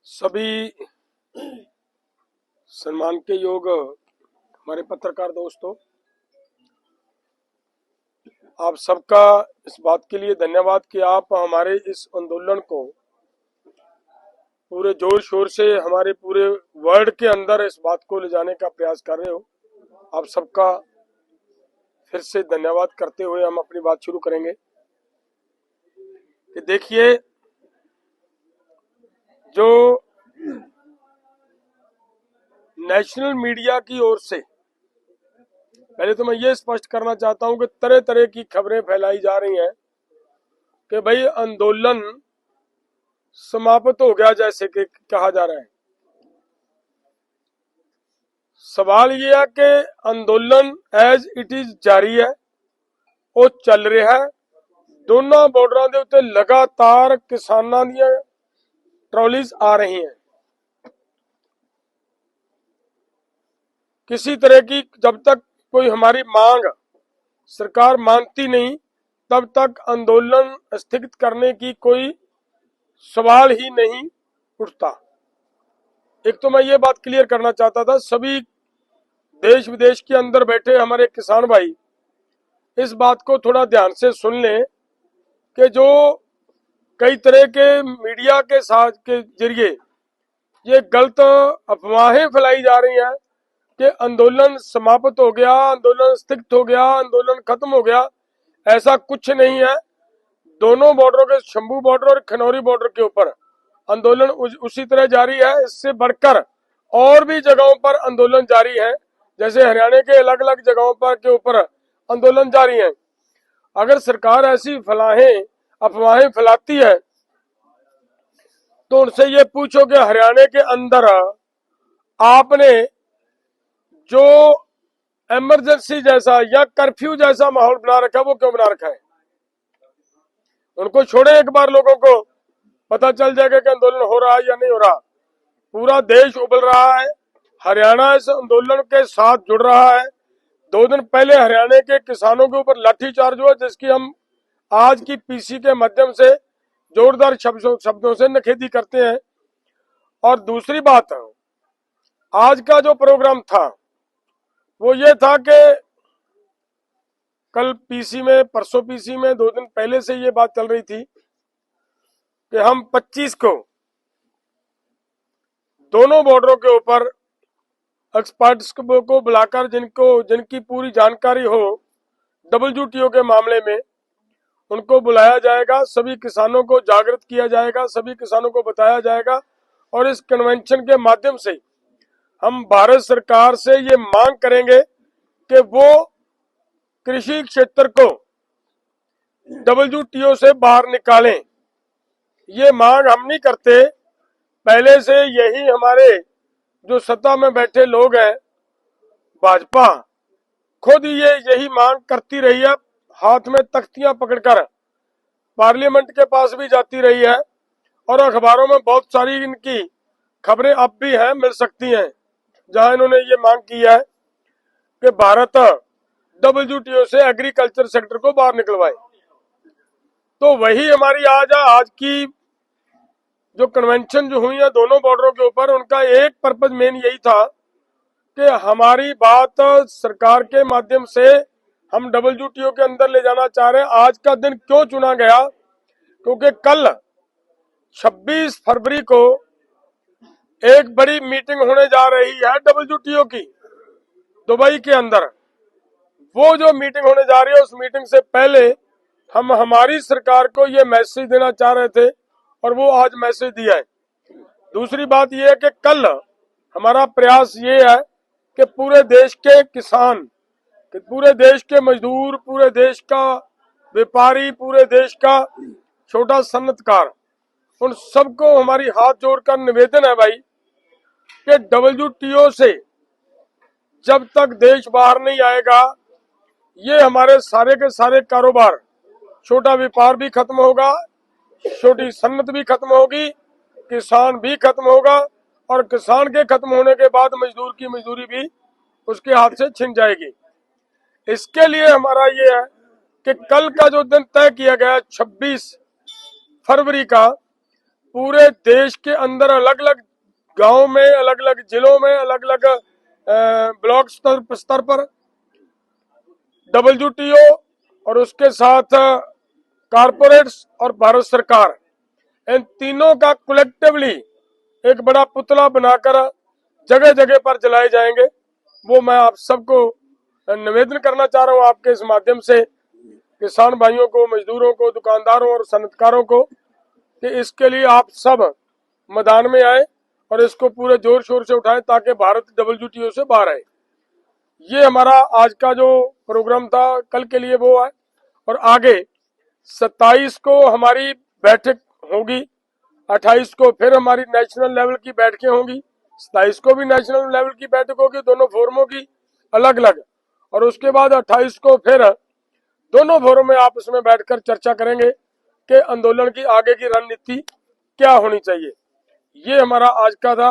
सभी सम्मान के योग हमारे पत्रकार दोस्तों, आप सबका इस बात के लिए धन्यवाद कि आप हमारे इस आंदोलन को पूरे जोर शोर से हमारे पूरे वर्ल्ड के अंदर इस बात को ले जाने का प्रयास कर रहे हो। आप सबका फिर से धन्यवाद करते हुए हम अपनी बात शुरू करेंगे कि देखिए, जो नेशनल मीडिया की ओर से पहले तो मैं ये स्पष्ट करना चाहता हूं कि तरह तरह की खबरें फैलाई जा रही हैं कि भाई आंदोलन समाप्त हो गया, जैसे कि कहा जा रहा है। सवाल ये है कि आंदोलन एज इट इज जारी है, वो चल रहा है। दोनों बॉर्डर के उत्ते लगातार किसानों दी ट्रॉलीज आ रही हैं। किसी तरह की जब तक कोई हमारी मांग सरकार मानती नहीं, तब तक आंदोलन स्थगित करने की कोई सवाल ही नहीं उठता। एक तो मैं ये बात क्लियर करना चाहता था, सभी देश विदेश के अंदर बैठे हमारे किसान भाई इस बात को थोड़ा ध्यान से सुन लें कि जो कई तरह के मीडिया के साथ के जरिए ये गलत अफवाहें फैलाई जा रही हैं कि आंदोलन समाप्त हो गया, आंदोलन स्थगित हो गया, आंदोलन खत्म हो गया, ऐसा कुछ नहीं है। दोनों बॉर्डरों के, शंभू बॉर्डर और खनौरी बॉर्डर के ऊपर आंदोलन उसी तरह जारी है। इससे बढ़कर और भी जगहों पर आंदोलन जारी है, जैसे हरियाणा के अलग अलग जगहों पर के ऊपर आंदोलन जारी है। अगर सरकार ऐसी अफवाहें फैलाती है तो उनसे ये पूछो कि हरियाणा के अंदर आपने जो इमरजेंसी जैसा या कर्फ्यू जैसा माहौल बना रखा है, वो क्यों बना रखा है? उनको छोड़े, एक बार लोगों को पता चल जाएगा कि आंदोलन हो रहा है या नहीं हो रहा। पूरा देश उबल रहा है, हरियाणा इस आंदोलन के साथ जुड़ रहा है। 2 दिन पहले हरियाणा के किसानों के ऊपर लाठीचार्ज हुआ, जिसकी हम आज की पीसी के माध्यम से जोरदार शब्दों से निखेधी करते हैं। और दूसरी बात, आज का जो प्रोग्राम था वो ये था कि कल पीसी में, परसों पीसी में 2 दिन पहले से ये बात चल रही थी कि हम 25 को दोनों बॉर्डरों के ऊपर एक्सपर्ट्स को बुलाकर जिनकी पूरी जानकारी हो WTO के मामले में, उनको बुलाया जाएगा। सभी किसानों को जागृत किया जाएगा, सभी किसानों को बताया जाएगा और इस कन्वेंशन के माध्यम से हम भारत सरकार से ये मांग करेंगे कि वो कृषि क्षेत्र को WTO से बाहर निकालें। ये मांग हम नहीं करते, पहले से यही हमारे जो सत्ता में बैठे लोग हैं, भाजपा खुद यही मांग करती रही है। हाथ में तख्तियां पकड़कर पार्लियामेंट के पास भी जाती रही है और अखबारों में बहुत सारी इनकी खबरें अब भी हैं, मिल सकती हैं, जहां इन्होंने ये मांग की है कि भारत WTO से एग्रीकल्चर सेक्टर को बाहर निकलवाए। तो वही हमारी आज की जो कन्वेंशन जो हुई है दोनों बॉर्डरों के ऊपर, उनका एक पर्पज मेन यही था कि हमारी बात सरकार के माध्यम से हम WTO के अंदर ले जाना चाह रहे हैं। आज का दिन क्यों चुना गया? क्योंकि कल 26 फरवरी को एक बड़ी मीटिंग होने जा रही है WTO की, दुबई के अंदर। वो जो मीटिंग होने जा रही है, उस मीटिंग से पहले हम हमारी सरकार को ये मैसेज देना चाह रहे थे और वो आज मैसेज दिया है। दूसरी बात ये है कि कल हमारा प्रयास ये है कि पूरे देश के किसान, पूरे देश के मजदूर, पूरे देश का व्यापारी, पूरे देश का छोटा सन्नतकार, उन सबको हमारी हाथ जोड़कर निवेदन है भाई कि WTO से जब तक देश बाहर नहीं आएगा, ये हमारे सारे के सारे कारोबार, छोटा व्यापार भी खत्म होगा, छोटी सन्नत भी खत्म होगी, किसान भी खत्म होगा और किसान के खत्म होने के बाद मजदूर की मजदूरी भी उसके हाथ से छिन जाएगी। इसके लिए हमारा ये है कि कल का जो दिन तय किया गया 26 फरवरी का, पूरे देश के अंदर अलग अलग गांव में, अलग अलग जिलों में, अलग अलग ब्लॉक स्तर पर WTO और उसके साथ कारपोरेट्स और भारत सरकार, इन तीनों का कलेक्टिवली एक बड़ा पुतला बनाकर जगह जगह पर जलाए जाएंगे। वो मैं आप सबको निवेदन करना चाह रहा हूं आपके इस माध्यम से, किसान भाइयों को, मजदूरों को, दुकानदारों और सनतकारों को, कि इसके लिए आप सब मैदान में आए और इसको पूरे जोर शोर से उठाएं ताकि भारत WTO से बाहर आए। ये हमारा आज का जो प्रोग्राम था, कल के लिए वो है। और आगे 27 को हमारी बैठक होगी, 28 को फिर हमारी नेशनल लेवल की बैठकें होंगी, 27 को भी नेशनल लेवल की बैठक होगी, दोनों फोरमों की अलग अलग। और उसके बाद 28 को फिर दोनों फोरम में आपस में बैठकर चर्चा करेंगे कि आंदोलन की आगे की रणनीति क्या होनी चाहिए। ये हमारा आज का था